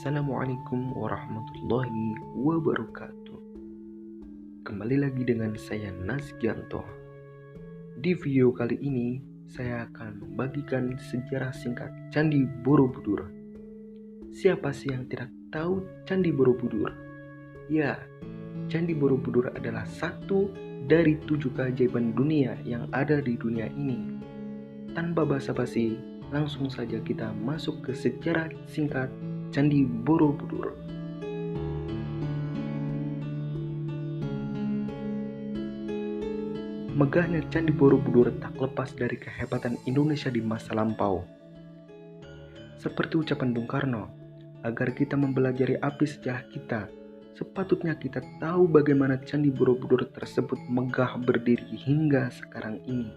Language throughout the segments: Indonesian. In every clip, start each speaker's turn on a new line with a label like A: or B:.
A: Assalamualaikum warahmatullahi wabarakatuh. Kembali lagi dengan saya Nazgianto. Di video kali ini saya akan membagikan sejarah singkat Candi Borobudur. Siapa sih yang tidak tahu Candi Borobudur? Ya, Candi Borobudur adalah satu dari 7 keajaiban dunia yang ada di dunia ini. Tanpa basa-basi, langsung saja kita masuk ke sejarah singkat Candi Borobudur. Megahnya Candi Borobudur tak lepas dari kehebatan Indonesia di masa lampau. Seperti ucapan Bung Karno, agar kita mempelajari api sejarah kita, sepatutnya kita tahu bagaimana Candi Borobudur tersebut megah berdiri hingga sekarang ini.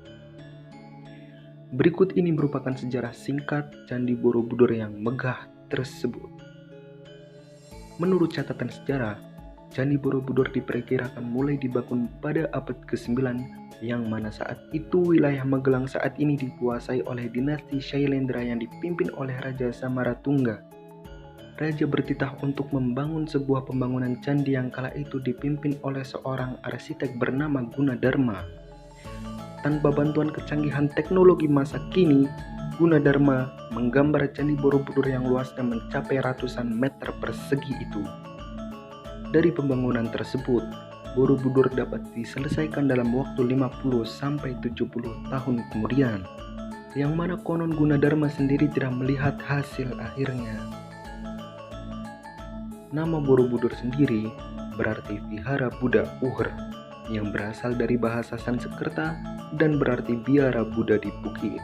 A: Berikut ini merupakan sejarah singkat Candi Borobudur yang megah tersebut. Menurut catatan sejarah, Candi Borobudur diperkirakan mulai dibangun pada abad ke-9, yang mana saat itu wilayah Magelang saat ini dikuasai oleh dinasti Syailendra yang dipimpin oleh Raja Samaratungga. Raja bertitah untuk membangun sebuah pembangunan candi yang kala itu dipimpin oleh seorang arsitek bernama Gunadarma. Tanpa bantuan kecanggihan teknologi masa kini, Gunadarma menggambar Candi Borobudur yang luasnya mencapai ratusan meter persegi itu. Dari pembangunan tersebut, Borobudur dapat diselesaikan dalam waktu 50-70 tahun kemudian, yang mana konon Gunadarma sendiri tidak melihat hasil akhirnya. Nama Borobudur sendiri berarti Vihara Buddha Uher, yang berasal dari bahasa Sanskerta dan berarti biara Buddha di bukit.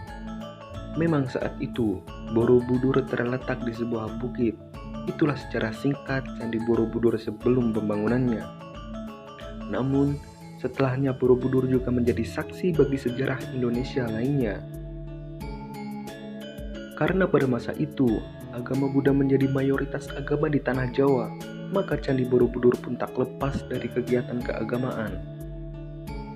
A: Memang saat itu, Borobudur terletak di sebuah bukit. Itulah secara singkat Candi Borobudur sebelum pembangunannya. Namun, setelahnya Borobudur juga menjadi saksi bagi sejarah Indonesia lainnya. Karena pada masa itu, agama Buddha menjadi mayoritas agama di tanah Jawa, maka Candi Borobudur pun tak lepas dari kegiatan keagamaan.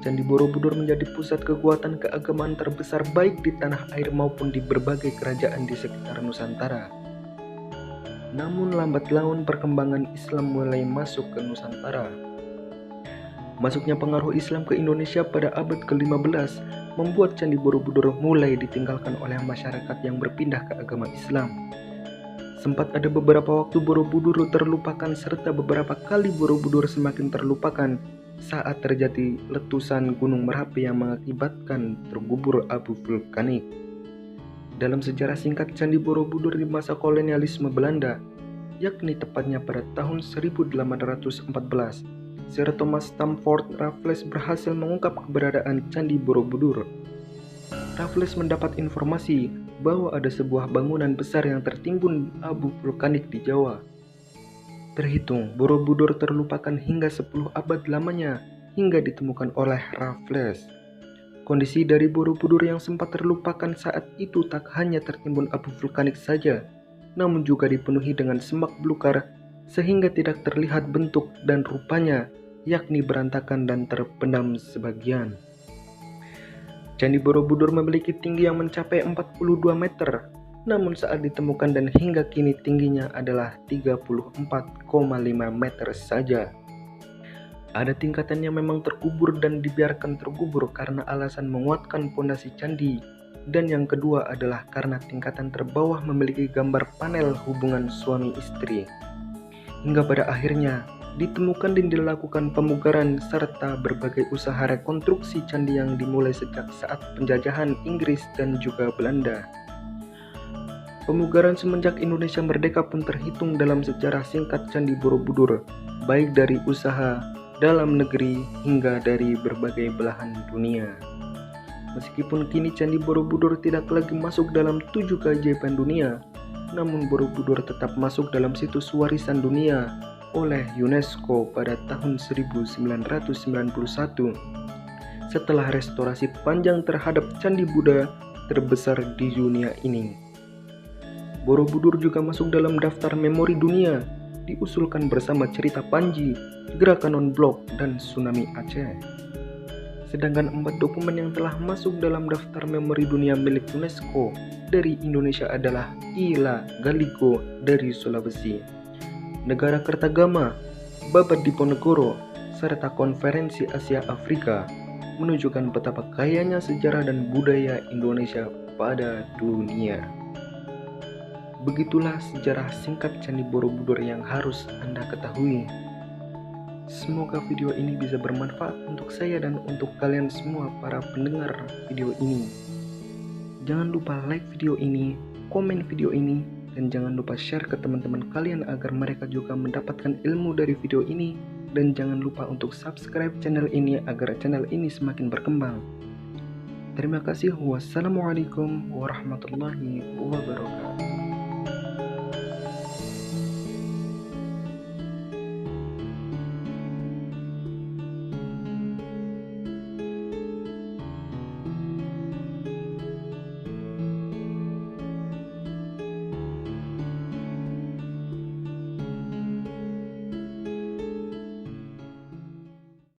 A: Candi Borobudur menjadi pusat kekuatan keagamaan terbesar baik di tanah air maupun di berbagai kerajaan di sekitar Nusantara. Namun lambat laun perkembangan Islam mulai masuk ke Nusantara. Masuknya pengaruh Islam ke Indonesia pada abad ke-15 membuat Candi Borobudur mulai ditinggalkan oleh masyarakat yang berpindah ke agama Islam. Sempat ada beberapa waktu Borobudur terlupakan serta beberapa kali Borobudur semakin terlupakan saat terjadi letusan Gunung Merapi yang mengakibatkan tergubur abu vulkanik. Dalam sejarah singkat Candi Borobudur di masa kolonialisme Belanda, yakni tepatnya pada tahun 1814, Sir Thomas Stamford Raffles berhasil mengungkap keberadaan Candi Borobudur. Raffles mendapat informasi bahwa ada sebuah bangunan besar yang tertimbun abu vulkanik di Jawa. Terhitung, Borobudur terlupakan hingga 10 abad lamanya hingga ditemukan oleh Raffles. Kondisi dari Borobudur yang sempat terlupakan saat itu tak hanya tertimbun abu vulkanik saja, namun juga dipenuhi dengan semak belukar sehingga tidak terlihat bentuk dan rupanya, yakni berantakan dan terpendam sebagian. Candi Borobudur memiliki tinggi yang mencapai 42 meter. Namun saat ditemukan dan hingga kini tingginya adalah 34,5 meter saja. Ada tingkatan yang memang terkubur dan dibiarkan terkubur karena alasan menguatkan pondasi candi. Dan yang kedua adalah karena tingkatan terbawah memiliki gambar panel hubungan suami istri. Hingga pada akhirnya ditemukan dan dilakukan pemugaran serta berbagai usaha rekonstruksi candi yang dimulai sejak saat penjajahan Inggris dan juga Belanda. Pemugaran semenjak Indonesia merdeka pun terhitung dalam sejarah singkat Candi Borobudur, baik dari usaha dalam negeri hingga dari berbagai belahan dunia. Meskipun kini Candi Borobudur tidak lagi masuk dalam 7 keajaiban dunia, namun Borobudur tetap masuk dalam situs warisan dunia oleh UNESCO pada tahun 1991 setelah restorasi panjang terhadap Candi Buddha terbesar di dunia ini. Borobudur juga masuk dalam daftar memori dunia, diusulkan bersama cerita Panji, gerakan non-blok, dan tsunami Aceh. Sedangkan 4 dokumen yang telah masuk dalam daftar memori dunia milik UNESCO dari Indonesia adalah Ila Galigo dari Sulawesi, Negara Kertagama, Babat Diponegoro, serta Konferensi Asia Afrika menunjukkan betapa kayanya sejarah dan budaya Indonesia pada dunia. Begitulah sejarah singkat Candi Borobudur yang harus Anda ketahui. Semoga video ini bisa bermanfaat untuk saya dan untuk kalian semua para pendengar video ini. Jangan lupa like video ini, komen video ini, dan jangan lupa share ke teman-teman kalian agar mereka juga mendapatkan ilmu dari video ini. Dan jangan lupa untuk subscribe channel ini agar channel ini semakin berkembang. Terima kasih. Wassalamualaikum warahmatullahi wabarakatuh.